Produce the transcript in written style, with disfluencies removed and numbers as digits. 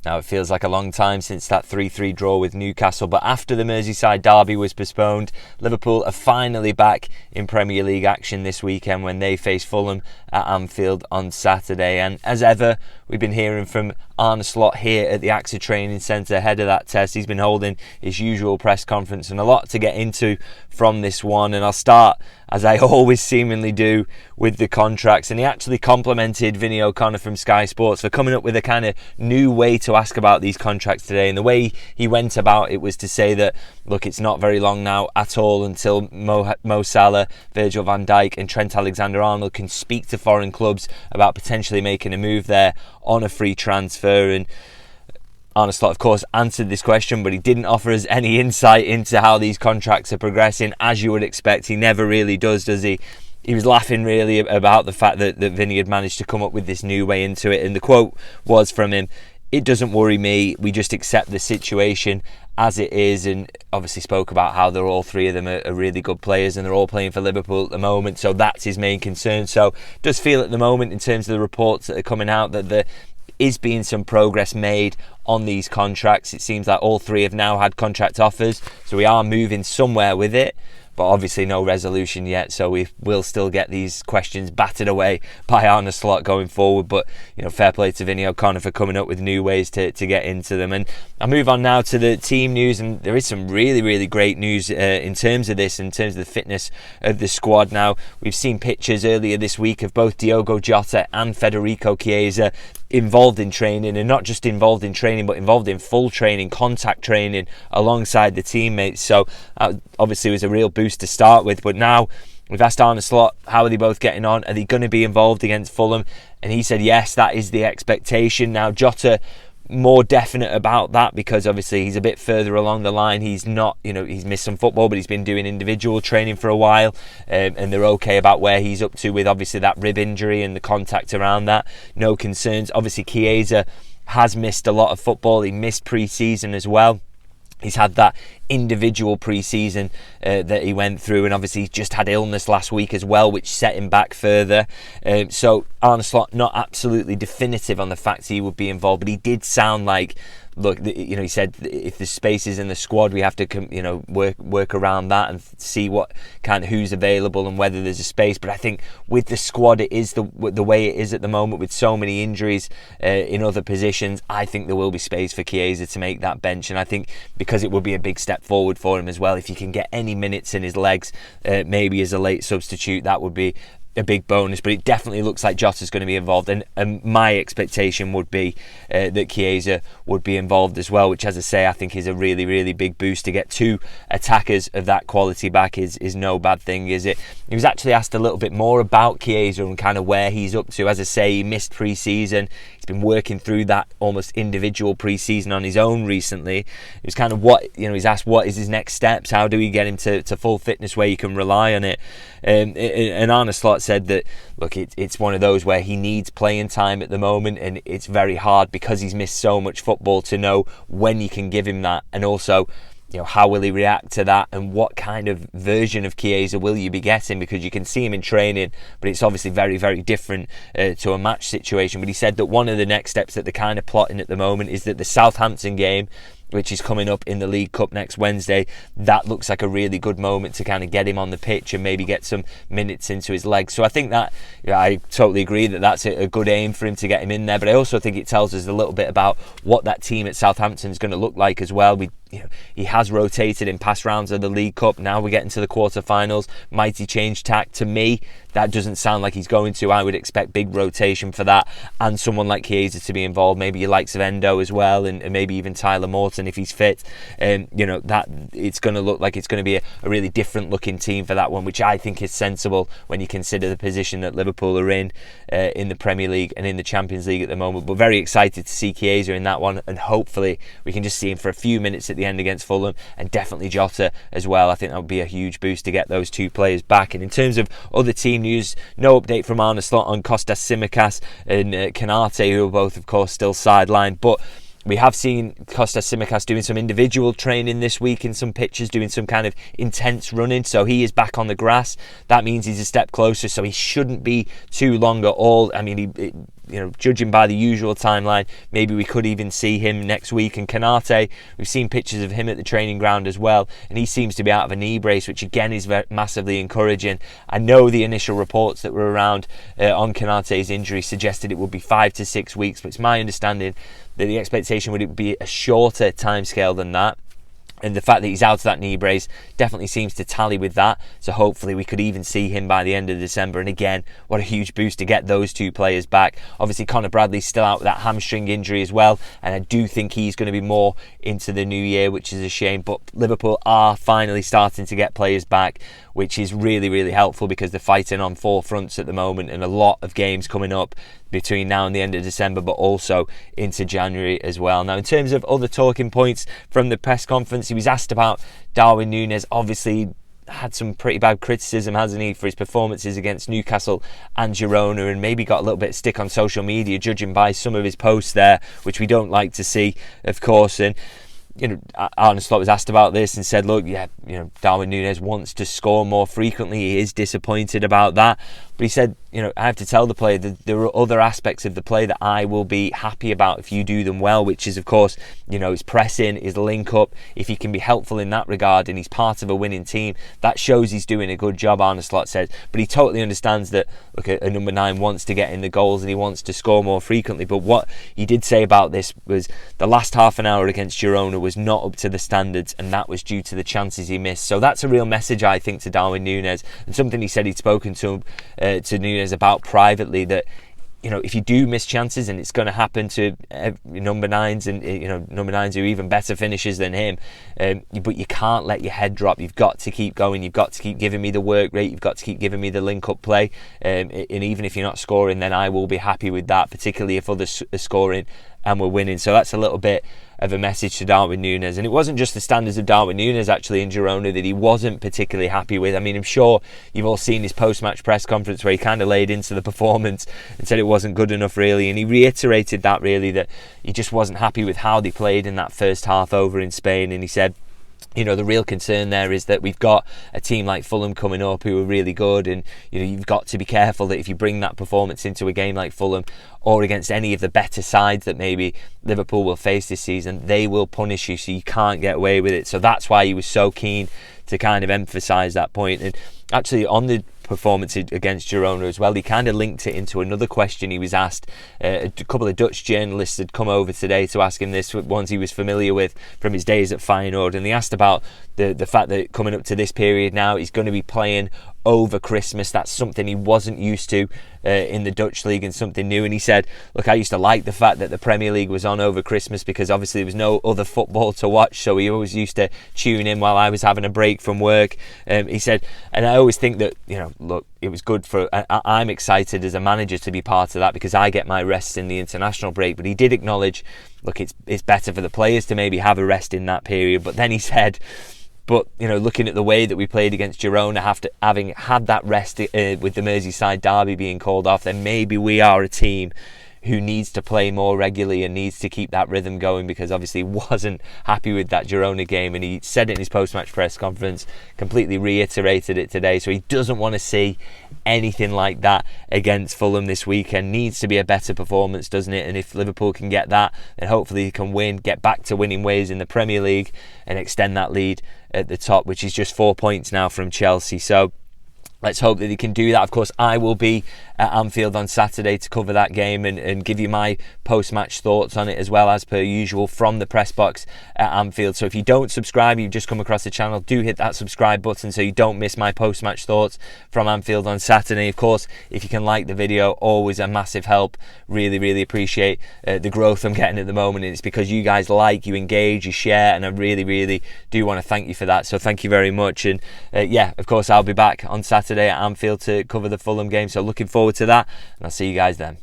Now, it feels like a long time since that 3-3 draw with Newcastle, but after the Merseyside derby was postponed, Liverpool are finally back in Premier League action this weekend when they face Fulham at Anfield on Saturday. And as ever, we've been hearing from Arne Slot here at the AXA Training Centre ahead of that test. He's been holding his usual press conference and a lot to get into from this one. And I'll start, as I always seemingly do, with the contracts. And he actually complimented Vinny O'Connor from Sky Sports for coming up with a kind of new way to ask about these contracts today. And the way he went about it was to say that, look, it's not very long now at all until Mo Salah, Virgil van Dijk and Trent Alexander-Arnold can speak to foreign clubs about potentially making a move there on a free transfer. And Arne Slot, of course, answered this question, but he didn't offer us any insight into how these contracts are progressing. As you would expect, he never really does he? He was laughing really about the fact that Vinny had managed to come up with this new way into it. And the quote was from him, "It doesn't worry me, we just accept the situation as it is." And obviously spoke about how they're all three of them are really good players and they're all playing for Liverpool at the moment, so that's his main concern. So it does feel at the moment, in terms of the reports that are coming out, that there is being some progress made on these contracts. It seems like all three have now had contract offers, so we are moving somewhere with it. But obviously no resolution yet, so we will still get these questions battered away by Arne Slot going forward. But, you know, fair play to Vinny O'Connor for coming up with new ways to get into them. And I'll move on now to the team news, and there is some really, really great news in terms of this, in terms of the fitness of the squad. Now, we've seen pictures earlier this week of both Diogo Jota and Federico Chiesa involved in training, and not just involved in training, but involved in full training, contact training alongside the teammates. So obviously it was a real boost to start with, but now we've asked Arne Slot, how are they both getting on? Are they going to be involved against Fulham? And he said yes, that is the expectation. Now, Jota more definite about that, because obviously he's a bit further along the line. He's not, he's missed some football, but he's been doing individual training for a while, and they're okay about where he's up to with obviously that rib injury and the contact around that. No concerns. Obviously Chiesa has missed a lot of football. He missed pre-season as well. He's had that individual pre-season that he went through, and obviously he's just had illness last week as well, which set him back further. So Arne Slot not absolutely definitive on the fact he would be involved, but he did sound like, look, he said if there's spaces in the squad, we have to, work around that and see what who's available and whether there's a space. But I think with the squad, it is the way it is at the moment, with so many injuries in other positions. I think there will be space for Chiesa to make that bench, and I think because it would be a big step forward for him as well, if you can get any minutes in his legs, maybe as a late substitute, that would be a big bonus. But it definitely looks like Jota's going to be involved, and my expectation would be that Chiesa would be involved as well, which, as I say, I think is a really, really big boost. To get two attackers of that quality back is no bad thing, is it? He was actually asked a little bit more about Chiesa and kind of where he's up to. As I say, he missed pre-season. He's been working through that almost individual pre-season on his own recently. It was kind of he's asked what is his next steps, how do we get him to full fitness where you can rely on it. And Arne Slot said that, look, it's one of those where he needs playing time at the moment, and it's very hard because he's missed so much football to know when you can give him that, and also how will he react to that, and what kind of version of Chiesa will you be getting, because you can see him in training, but it's obviously very, very different to a match situation. But he said that one of the next steps that they're kind of plotting at the moment is that the Southampton game, which is coming up in the League Cup next Wednesday, that looks like a really good moment to kind of get him on the pitch and maybe get some minutes into his legs. So I think that, I totally agree that that's a good aim for him to get him in there, but I also think it tells us a little bit about what that team at Southampton is going to look like as well. He has rotated in past rounds of the League Cup. Now we get into the quarterfinals. Might he change tack? To me, that doesn't sound like he's going to. I would expect big rotation for that, and someone like Chiesa to be involved. Maybe your likes of Endo as well, and maybe even Tyler Morton if he's fit. That it's going to look like it's going to be a really different looking team for that one, which I think is sensible when you consider the position that Liverpool are in the Premier League and in the Champions League at the moment. But very excited to see Chiesa in that one, and hopefully we can just see him for a few minutes at the end against Fulham, and definitely Jota as well. I think that would be a huge boost to get those two players back. And in terms of other team news, no update from Arne Slot on Kostas Tsimikas and Kanate, who are both of course still sidelined, but we have seen Kostas Tsimikas doing some individual training this week in some pitches, doing some kind of intense running, so he is back on the grass. That means he's a step closer, so he shouldn't be too long at all. I mean, judging by the usual timeline, maybe we could even see him next week. And Canate, we've seen pictures of him at the training ground as well, and he seems to be out of a knee brace, which again is massively encouraging. I know the initial reports that were around on Canate's injury suggested it would be 5 to 6 weeks, but it's my understanding that the expectation would be a shorter timescale than that. And the fact that he's out of that knee brace definitely seems to tally with that. So hopefully we could even see him by the end of December. And again, what a huge boost to get those two players back. Obviously, Connor Bradley's still out with that hamstring injury as well. And I do think he's going to be more into the new year, which is a shame. But Liverpool are finally starting to get players back, which is really, really helpful because they're fighting on 4 fronts at the moment, and a lot of games coming up between now and the end of December, but also into January as well. Now, in terms of other talking points from the press conference, he was asked about Darwin Nunez. Obviously had some pretty bad criticism, hasn't he, for his performances against Newcastle and Girona, and maybe got a little bit of stick on social media, judging by some of his posts there, which we don't like to see, of course. And Arne Slot was asked about this and said, look, Darwin Nunez wants to score more frequently. He is disappointed about that. But he said, I have to tell the player that there are other aspects of the play that I will be happy about if you do them well, which is, of course, his pressing, his link up. If he can be helpful in that regard and he's part of a winning team, that shows he's doing a good job, Arne Slot says. But he totally understands that, look, a number 9 wants to get in the goals and he wants to score more frequently. But what he did say about this was the last half an hour against Girona was not up to the standards, and that was due to the chances he missed. So that's a real message, I think, to Darwin Nunez, and something he said he'd spoken to Nunez about privately, that if you do miss chances, and it's going to happen to number 9s and number 9s who are even better finishers than him, but you can't let your head drop. You've got to keep going. You've got to keep giving me the work rate. You've got to keep giving me the link up play, and even if you're not scoring, then I will be happy with that, particularly if others are scoring and we're winning. So that's a little bit of a message to Darwin Nunez. And it wasn't just the standards of Darwin Nunez actually in Girona that he wasn't particularly happy with. I mean, I'm sure you've all seen his post-match press conference where he kind of laid into the performance and said it wasn't good enough really, and he reiterated that really, that he just wasn't happy with how they played in that first half over in Spain. And he said, the real concern there is that we've got a team like Fulham coming up who are really good, and you've got to be careful that if you bring that performance into a game like Fulham or against any of the better sides that maybe Liverpool will face this season, they will punish you, so you can't get away with it. So that's why he was so keen to kind of emphasise that point. And actually on the performance against Girona as well, he kind of linked it into another question he was asked. A couple of Dutch journalists had come over today to ask him this, ones he was familiar with from his days at Feyenoord, and they asked about the fact that coming up to this period now he's going to be playing over Christmas. That's something he wasn't used to in the Dutch league and something new. And he said, look, I used to like the fact that the Premier League was on over Christmas because obviously there was no other football to watch, so he always used to tune in while I was having a break from work. He said, and I always think that, look, it was good for, I'm excited as a manager to be part of that because I get my rest in the international break. But he did acknowledge, look, it's better for the players to maybe have a rest in that period. But then he said, but looking at the way that we played against Girona, having had that rest with the Merseyside derby being called off, then maybe we are a team who needs to play more regularly and needs to keep that rhythm going, because obviously he wasn't happy with that Girona game, and he said it in his post-match press conference, completely reiterated it today. So he doesn't want to see anything like that against Fulham this weekend. Needs to be a better performance, doesn't it? And if Liverpool can get that, then hopefully he can win, get back to winning ways in the Premier League and extend that lead at the top, which is just 4 points now from Chelsea. So let's hope that he can do that. Of course, I will be at Anfield on Saturday to cover that game and give you my post-match thoughts on it, as well as per usual from the press box at Anfield. So if you don't subscribe, you've just come across the channel, do hit that subscribe button so you don't miss my post-match thoughts from Anfield on Saturday. Of course, if you can like the video, always a massive help. Really, really appreciate the growth I'm getting at the moment. It's because you guys like, you engage, you share, and I really, really do want to thank you for that. So thank you very much. And yeah, of course, I'll be back on Saturday at Anfield to cover the Fulham game. So looking forward to that, and I'll see you guys then.